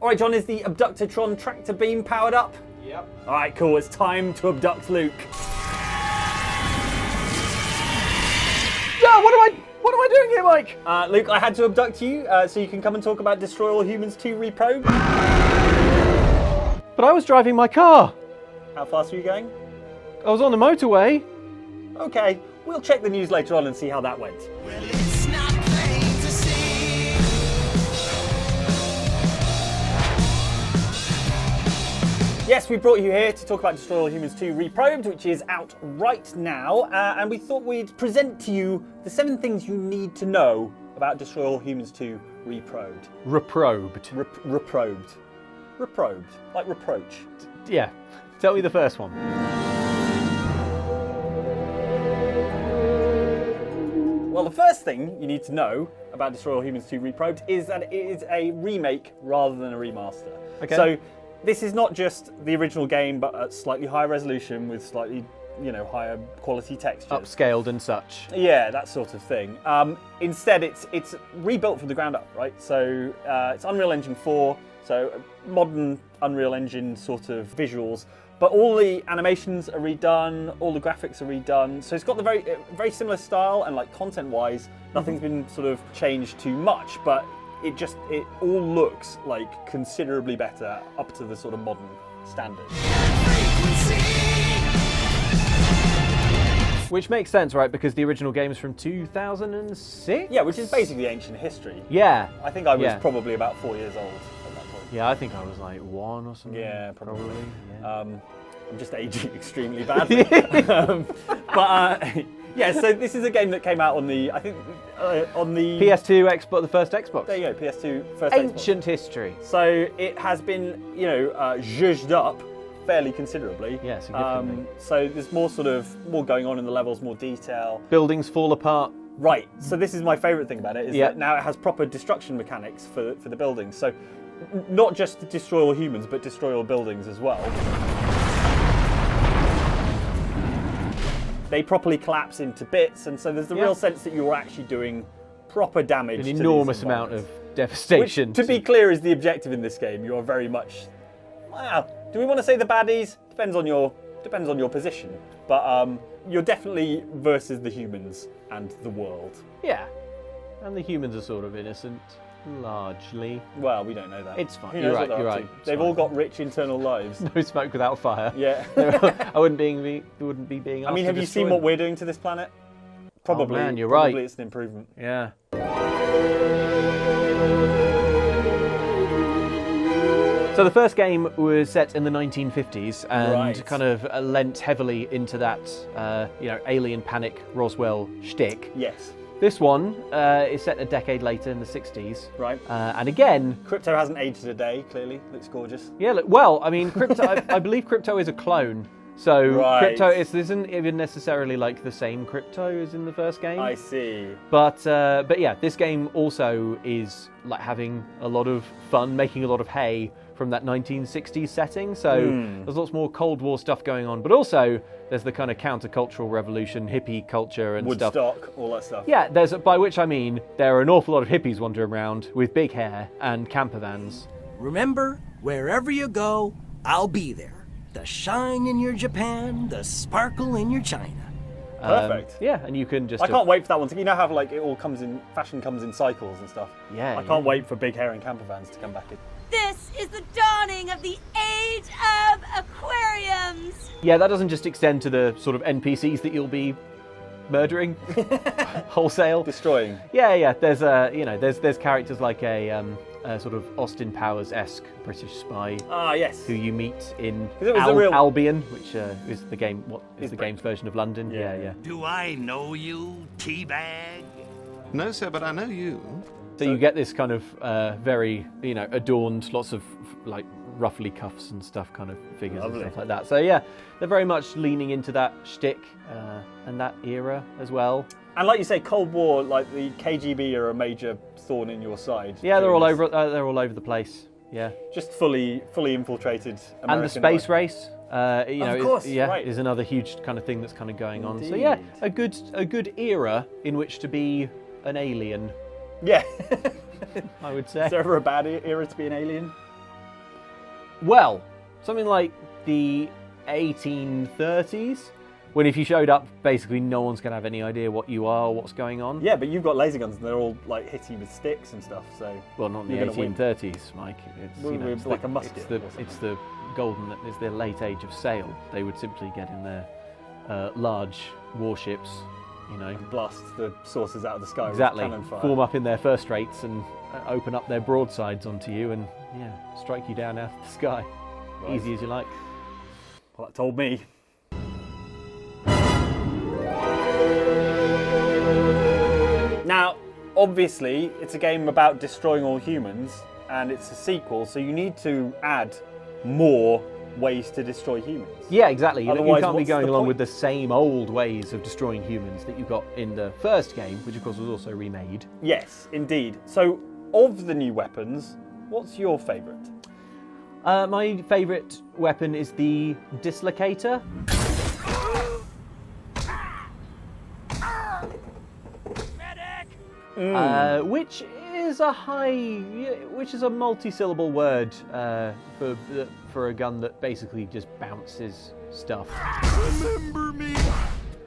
All right, John, is the Abductatron tractor beam powered up? Yep. All right, cool. It's time to abduct Luke. Yeah, what am I doing here, Mike? Luke, I had to abduct you so you can come and talk about Destroy All Humans 2 Reprobed. But I was driving my car. How fast were you going? I was on the motorway. Okay, we'll check the news later on and see how that went. Well, it's not plain to see. Yes, we brought you here to talk about Destroy All Humans 2 Reprobed, which is out right now, and we thought we'd present to you the 7 things you need to know about Destroy All Humans 2 Reprobed. Reprobed. Reprobed. Reprobed. Like reproach. Yeah. Tell me the first one. Well, the first thing you need to know about Destroy All Humans 2 Reprobed is that it is a remake rather than a remaster. Okay. So this is not just the original game, but at slightly higher resolution with slightly, higher quality textures. Upscaled and such. Yeah, that sort of thing. Instead, it's rebuilt from the ground up, right? So it's Unreal Engine 4, so modern Unreal Engine sort of visuals. But all the animations are redone, all the graphics are redone. So it's got the very similar style, and like content-wise, nothing's been sort of changed too much. But it all looks like considerably better up to the sort of modern standard. Which makes sense, right? Because the original game is from 2006? Yeah, which is basically ancient history. Yeah. I think I was probably about 4 years old at that point. Yeah, I think I was like 1 or something. Yeah, probably. Yeah. I'm just aging extremely badly. Yeah, so this is a game that came out on the, on the... PS2, Xbox, the first Xbox. There you go, PS2, first Xbox. Ancient history. So it has been, zhuzhed up fairly considerably. Yeah, significantly. So there's more going on in the levels, more detail. Buildings fall apart. Right, so this is my favourite thing about it, is that now it has proper destruction mechanics for the buildings. So not just to destroy all humans, but destroy all buildings as well. They properly collapse into bits, and so there's the real sense that you're actually doing proper damage. An to enormous these amount of environments. devastation. Which, to be clear, is the objective in this game. You are very much, do we want to say the baddies? Depends on your position. But you're definitely versus the humans and the world. Yeah, and the humans are sort of innocent, largely. Well, we don't know that. It's fine. Who You're knows right. what they're You're up right. to? They've all got rich internal lives. No smoke without fire. Yeah. I wouldn't be being. I mean, have you seen what we're doing to this planet? Probably. Oh, man, you're probably right. It's an improvement. Yeah. So the first game was set in the 1950s and kind of lent heavily into that, alien panic Roswell shtick. Yes. This one is set a decade later in the 60s. Right. And again... Crypto hasn't aged a day, clearly. Looks gorgeous. Yeah, well, I mean, Crypto. I believe Crypto is a clone. So Crypto isn't even necessarily like the same Crypto as in the first game. I see. But yeah, this game also is like having a lot of fun, making a lot of hay from that 1960s setting. So there's lots more Cold War stuff going on, but also there's the kind of countercultural revolution, hippie culture and stuff. Woodstock, all that stuff. Yeah, by which I mean there are an awful lot of hippies wandering around with big hair and camper vans. Remember, wherever you go, I'll be there. The shine in your Japan, the sparkle in your China. Perfect. Yeah, and you can just... I can't wait for that one. You know how like it all comes in, fashion comes in cycles and stuff? Yeah. I can't wait for big hair and camper vans to come back in. This is the dawning of the age of aquariums. Yeah, that doesn't just extend to the sort of NPCs that you'll be murdering wholesale. Destroying. Yeah. There's there's characters like a sort of Austin Powers-esque British spy. Ah, yes. Who you meet in Albion, which is the game. What is the game's version of London? Yeah. Do I know you, teabag? No, sir, but I know you. So you get this kind of very, adorned, lots of like ruffly cuffs and stuff kind of figures and stuff like that. So yeah, they're very much leaning into that shtick and that era as well. And like you say, Cold War, like the KGB are a major thorn in your side. Yeah, they're all over. They're all over the place. Yeah, just fully infiltrated. American and the space race. Of course, is another huge kind of thing that's kind of going on. So yeah, a good era in which to be an alien. Yeah. I would say. Is there ever a bad era to be an alien? Well, something like the 1830s, when if you showed up, basically no one's going to have any idea what you are or what's going on. Yeah, but you've got laser guns and they're all like hitting you with sticks and stuff. So Well, not in the 1830s, Mike. It's, you know, it's like the, a musket. it's the it's the late age of sail. They would simply get in their large warships, you know. Blast the saucers out of the sky Exactly. with cannon fire. Form up in their first rates and open up their broadsides onto you and, yeah, strike you down out of the sky. Right. Easy as you like. Well, that told me. Now, obviously, it's a game about destroying all humans, and it's a sequel, so you need to add more ways to destroy humans. Yeah, exactly. You Otherwise, can't be what's going the along point? with the same old ways of destroying humans that you got in the first game, which of course was also remade. Yes, indeed. So, of the new weapons, what's your favourite? My favourite weapon is the dislocator. Which is a multi-syllable word for a gun that basically just bounces stuff. Remember me?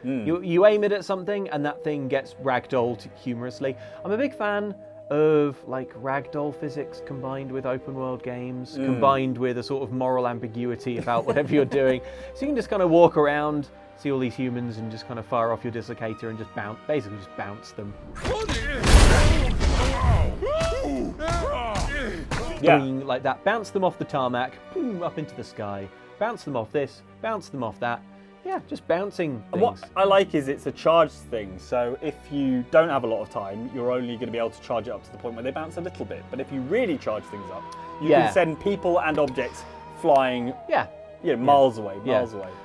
You aim it at something and that thing gets ragdolled humorously. I'm a big fan of like ragdoll physics combined with open world games, combined with a sort of moral ambiguity about whatever you're doing. So you can just kind of walk around, see all these humans and just kind of fire off your dislocator and just basically just bounce them. Yeah. Doing like that, bounce them off the tarmac, boom, up into the sky, bounce them off this, bounce them off that. Yeah, just bouncing things. And what I like is it's a charged thing, so if you don't have a lot of time, you're only going to be able to charge it up to the point where they bounce a little bit. But if you really charge things up, you can send people and objects flying miles away.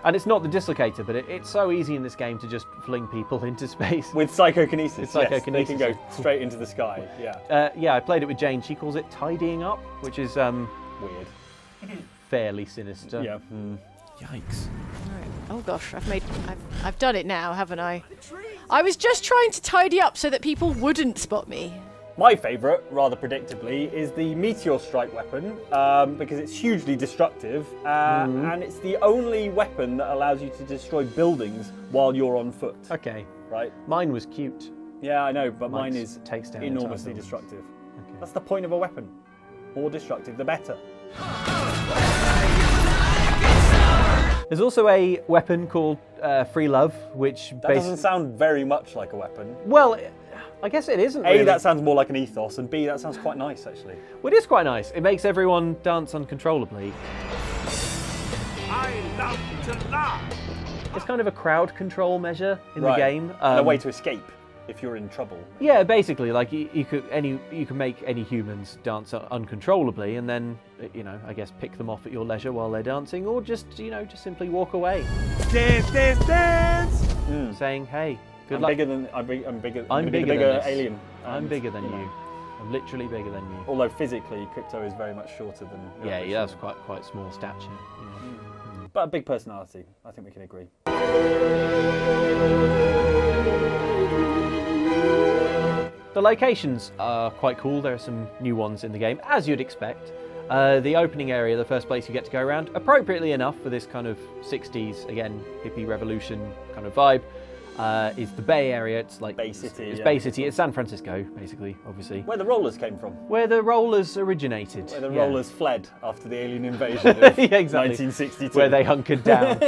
And it's not the dislocator, but it's so easy in this game to just fling people into space. With psychokinesis, psychokinesis. Yes, they can go straight into the sky, yeah. I played it with Jane. She calls it tidying up, which is Weird. fairly sinister. Yeah. Yikes. Right. Oh gosh, I've done it now, haven't I? I was just trying to tidy up so that people wouldn't spot me. My favourite, rather predictably, is the Meteor Strike weapon, because it's hugely destructive, and it's the only weapon that allows you to destroy buildings while you're on foot. Okay. Right? Mine was cute. Yeah, I know, but mine Mine's takes down enormously entire destructive. Okay. That's the point of a weapon. More destructive, the better. There's also a weapon called Free Love, which That doesn't sound very much like a weapon. Well, I guess it isn't. A, really. that sounds more like an ethos, and B, that sounds quite nice, actually. Well, it is quite nice. It makes everyone dance uncontrollably. I love to laugh. It's kind of a crowd control measure in the Right. game. And a way to escape if you're in trouble. Yeah, basically, like you can make any humans dance uncontrollably, and then I guess pick them off at your leisure while they're dancing, or just simply walk away, Dance, dance, dance. saying, "Hey, good I'm luck." bigger than I'm bigger. I'm gonna be bigger the than bigger this. alien. I'm And, bigger than know, you. I'm literally bigger than you. Although physically, Crypto is very much shorter than. your Yeah, average he has human. quite small stature. But a big personality. I think we can agree. The locations are quite cool. There are some new ones in the game, as you'd expect. The opening area, the first place you get to go around, appropriately enough for this kind of 60s, again, hippie revolution kind of vibe, is the Bay Area. It's like Bay City, It's yeah. Bay City. It's San Francisco, basically, obviously. Where the rollers came from. Where the rollers originated. Where the yeah. rollers fled after the alien invasion of Yeah, exactly. 1962. Where they hunkered down.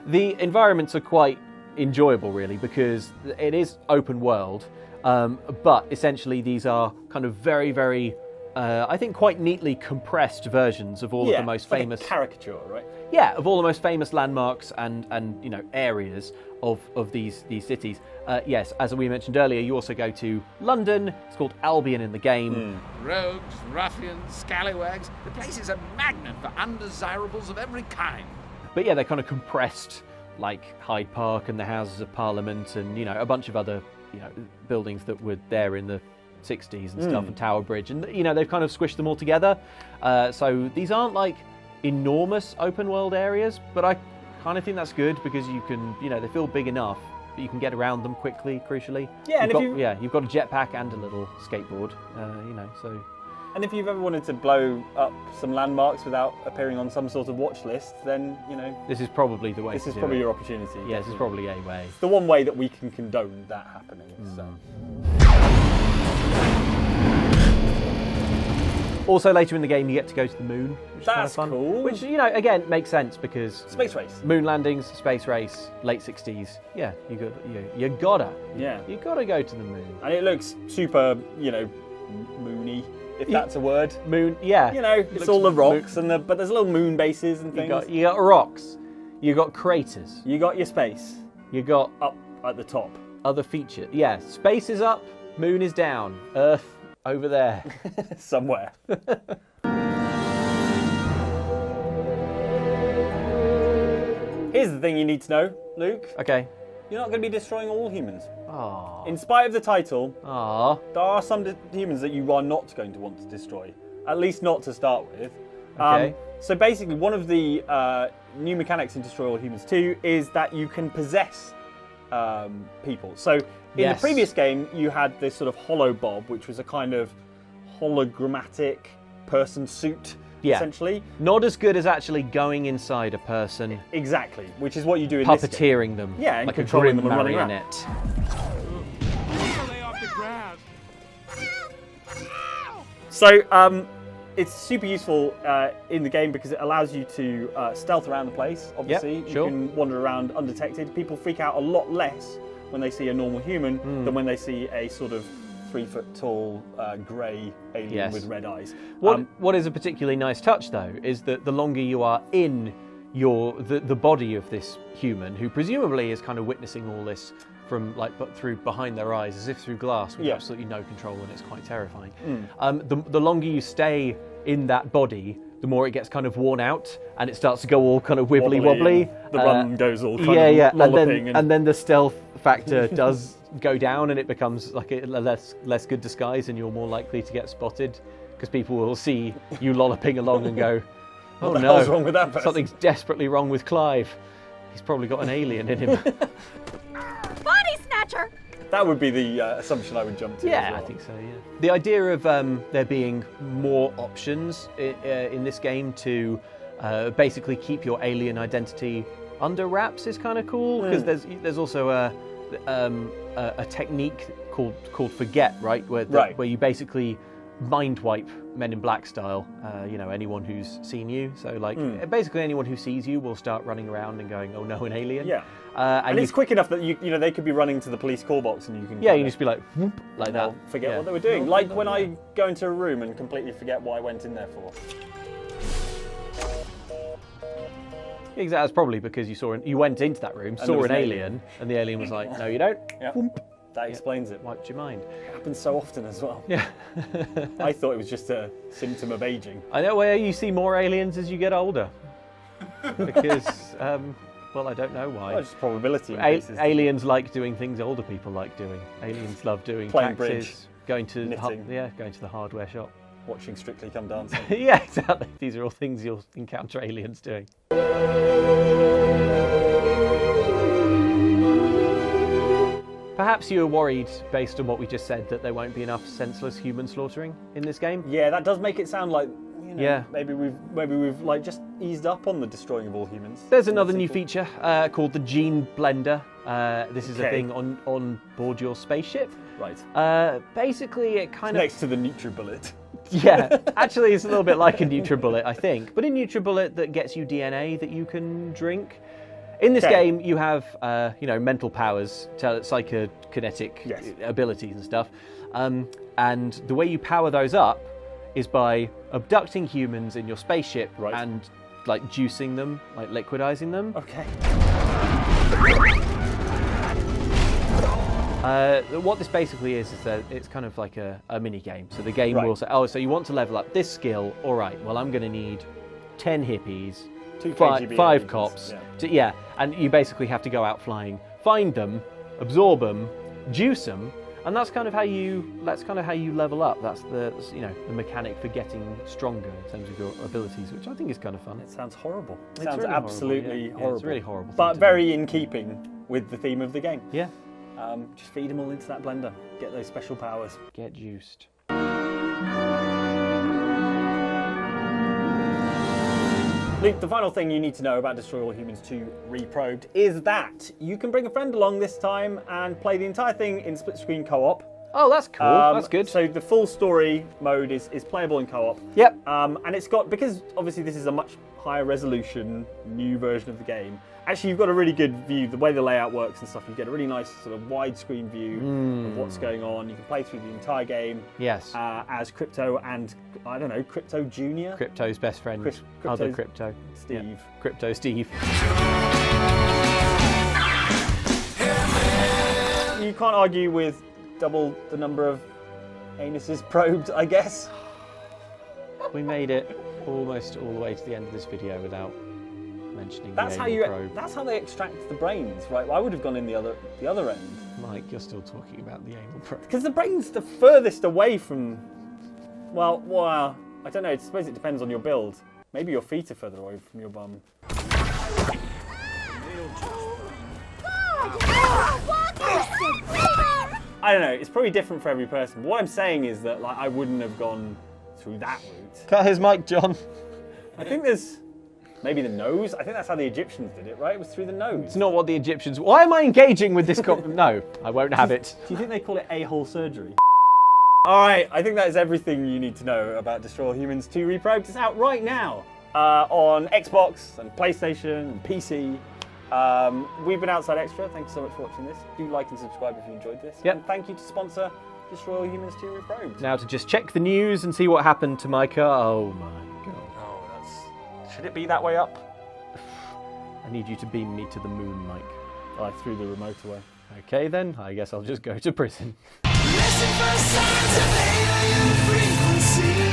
The environments are quite enjoyable, really, because it is open world, but essentially these are kind of very, very, I think, quite neatly compressed versions of all of the most like famous a caricature, right? Yeah, of all the most famous landmarks and areas of these cities. Yes, as we mentioned earlier, you also go to London. It's called Albion in the game. Rogues, ruffians, scallywags. The place is a magnet for undesirables of every kind. But yeah, they're kind of compressed, like Hyde Park and the Houses of Parliament and a bunch of other buildings that were there in the 60s and stuff, and Tower Bridge, and they've kind of squished them all together. So these aren't like enormous open world areas, but I kind of think that's good because you can, they feel big enough, but you can get around them quickly. Crucially, Yeah, and you've got a jetpack and a little skateboard. So And if you've ever wanted to blow up some landmarks without appearing on some sort of watch list, then, you know... This is probably the way This to is do probably it. your opportunity. Yeah, this is probably a way. It's the one way that we can condone that happening. So. Also, later in the game, you get to go to the moon, which is kind of That's fun. cool. Which, you know, again, makes sense because... Space race. Moon landings, space race, late 60s. Yeah, you gotta. Yeah. You gotta go to the moon. And it looks super, you know, moony, if that's a word. Moon, yeah. You know, it's looks all the rocks, but there's little moon bases and things. You got rocks. You got craters. You got your space. You got Up at the top. other features. Yeah, space is up, moon is down, Earth over there. Somewhere. Here's the thing you need to know, Luke. Okay. You're not going to be destroying all humans. Aww. In spite of the title, Aww. there are some humans that you are not going to want to destroy. At least not to start with. Okay. So basically, one of the new mechanics in Destroy All Humans 2 is that you can possess people. So in the previous game, you had this sort of hollow bob, which was a kind of hologrammatic person suit, essentially. Not as good as actually going inside a person, Exactly, which is what you do in this game. puppeteering them, Yeah, and like a controlling grim them and running around. marionette. So it's super useful in the game because it allows you to stealth around the place, obviously. sure. You can wander around undetected. People freak out a lot less when they see a normal human than when they see a sort of 3 foot tall grey alien with red eyes. What is a particularly nice touch, though, is that the longer you are in the body of this human, who presumably is kind of witnessing all this from through behind their eyes, as if through glass, with absolutely no control, and it's quite terrifying. The longer you stay in that body, the more it gets kind of worn out, and it starts to go all kind of wibbly wobbly. The run goes all kind of lolloping. And then the stealth factor does go down, and it becomes like a less good disguise, and you're more likely to get spotted because people will see you lolloping along and go, "Oh what the no, hell's wrong with that person? Something's desperately wrong with Clive. He's probably got an alien in him." Body snatcher! That would be the assumption I would jump to. Yeah, as well. I think so, yeah. The idea of there being more options in this game to basically keep your alien identity under wraps is kind of cool, because there's also a technique called Forget, right? Where you basically mind wipe Men in Black style, anyone who's seen you. So basically anyone who sees you will start running around and going, "Oh no, an alien." Yeah. And it's quick enough that they could be running to the police call box and you can... Yeah, you just be like, whoop, like that. Forget what they were doing. Like when I go into a room and completely forget what I went in there for. Exactly, that's probably because you went into that room, saw an alien, and the alien was like, "No, you don't." Yep. That explains it. Wiped your mind. It happens so often as well. Yeah. I thought it was just a symptom of aging. I know where you see more aliens as you get older. Because, well, I don't know why. Well, just probability increases. Aliens like doing things older people like doing. Aliens love doing Playing taxes, bridge, going to knitting. going to the hardware shop. Watching Strictly Come Dancing. Yeah, exactly. These are all things you'll encounter aliens doing. Perhaps you were worried, based on what we just said, that there won't be enough senseless human slaughtering in this game. Yeah, that does make it sound like, maybe we've like just eased up on the destroying of all humans. There's another new feature called the Gene Blender. This is a thing on board your spaceship. Right. Basically, it kind of next to the NutriBullet. Yeah, actually, it's a little bit like a NutriBullet, I think, but a NutriBullet that gets you DNA that you can drink. In this game, you have, mental powers, psychokinetic abilities and stuff. And the way you power those up is by abducting humans in your spaceship and, juicing them, liquidizing them. Okay. What this basically is that it's kind of like a mini game. So the game will say, so you want to level up this skill. All right, well, I'm going to need 10 hippies. 5 cops. And you basically have to go out flying, find them, absorb them, juice them, and that's kind of how you level up. That's the mechanic for getting stronger in terms of your abilities, which I think is kind of fun. It sounds horrible. It It's sounds really absolutely horrible. horrible. Yeah, it's really horrible. But very in keeping with the theme of the game. Yeah. Just feed them all into that blender. Get those special powers. Get juiced. Luke, the final thing you need to know about Destroy All Humans 2 Reprobed is that you can bring a friend along this time and play the entire thing in split-screen co-op. Oh, that's cool. That's good. So the full story mode is playable in co-op. Yep. And it's got, because obviously this is a much higher resolution, new version of the game, actually you've got a really good view, the way the layout works and stuff, you get a really nice sort of widescreen view of what's going on. You can play through the entire game Yes. as Crypto and, I don't know, Crypto Junior? Crypto's best friend. Other Crypto. Steve. Yeah. Crypto Steve. You can't argue with double the number of anuses probed, I guess. We made it almost all the way to the end of this video without mentioning That's the how anal you. probe. That's how they extract the brains, right? Well, I would have gone in the other end. Mike, you're still talking about the anal probe. Because the brain's the furthest away from. Well, I don't know. I suppose it depends on your build. Maybe your feet are further away from your bum. I don't know. It's probably different for every person. But what I'm saying is that like I wouldn't have gone through that route. Cut his mic, John. I think there's maybe the nose. I think that's how the Egyptians did it, right? It was through the nose. It's not what the Egyptians... Why am I engaging with this... No, I won't have it. Do you think they call it a-hole surgery? Alright, I think that is everything you need to know about Destroy All Humans 2 Reprobed. It's out right now on Xbox and PlayStation and PC. We've been Outside Xtra. Thank you so much for watching this. Do like and subscribe if you enjoyed this. Yep. And thank you to sponsor Destroy All Humans 2 Reprobed. Now to just check the news and see what happened to my car. Oh my god. Oh, that's... Should it be that way up? I need you to beam me to the moon, Mike. I threw the remote away. Okay then, I guess I'll just go to prison. Listen for signs of alien frequency.